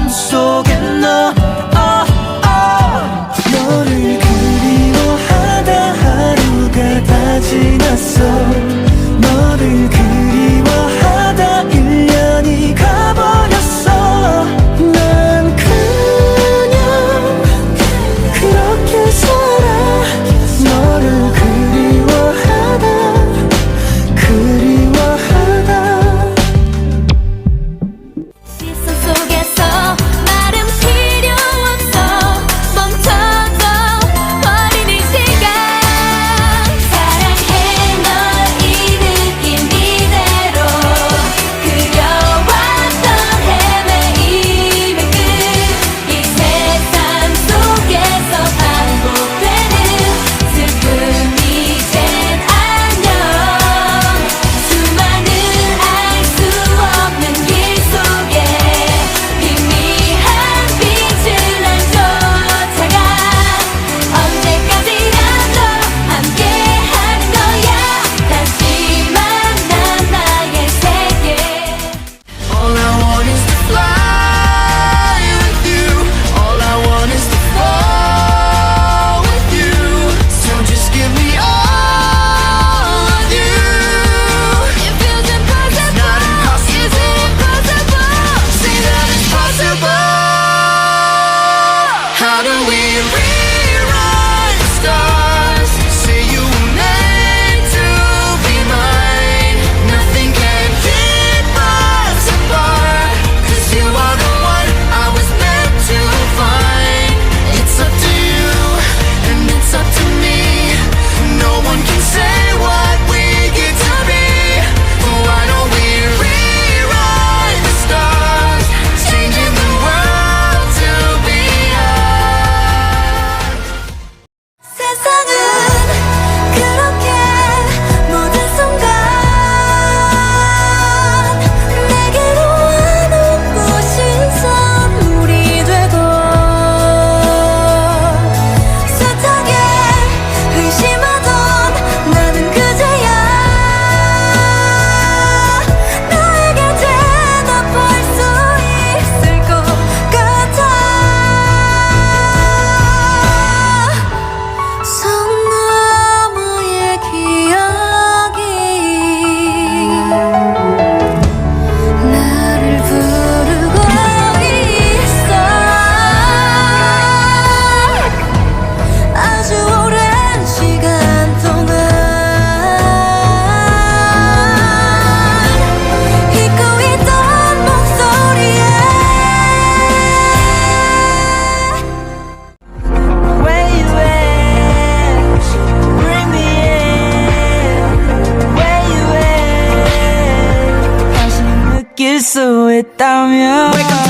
마음속에 너 너를 그리워하다 하루가 다 지났어. 너를 그리워하다 1년이 가버렸어. 난 그냥 그렇게 살아. 너를 그리워하다 시선 속에서 말은 필요 없어. 멈춰져 버린 이 시간. 사랑해 널 이 느낌 이대로. 그려왔던 헤매임의 끝. 이 세상 속에서 반복되는 슬픔 이젠 안녕. 수많은 알 수 없는 길 속에 희미한 빛을 난 쫓아가. 언제까지라도 함께하는 거야. 다시 만난 나의 세계. All I want is to fly with you. All I want is to fall with you. So just give me all of you. It feels impossible. Not impossible. Is it impossible? Say that it's possible. How do we rewrite the stars? Say you were meant to be mine. Nothing can keep us apart. 'Cause you are the one I was meant to find. It's up to you and it's up to me. No one can say what we get to be. Why don't we rewrite the stars? Changing the world to be ours. 세상은 그렇게 모든 순간 내게로 와는 꽃인 선물이 되고. 숱하게 의심하던 나는 그제야 너에게 대답할 수 있을 것 같아. 선 너머의 기억이 나를 부르고 있어. 아주 오랜 시간 동안 잊고 있던 목소리에. Where you at? Bring me in. Where you at? 다시 느낄 수 있다면. Wake up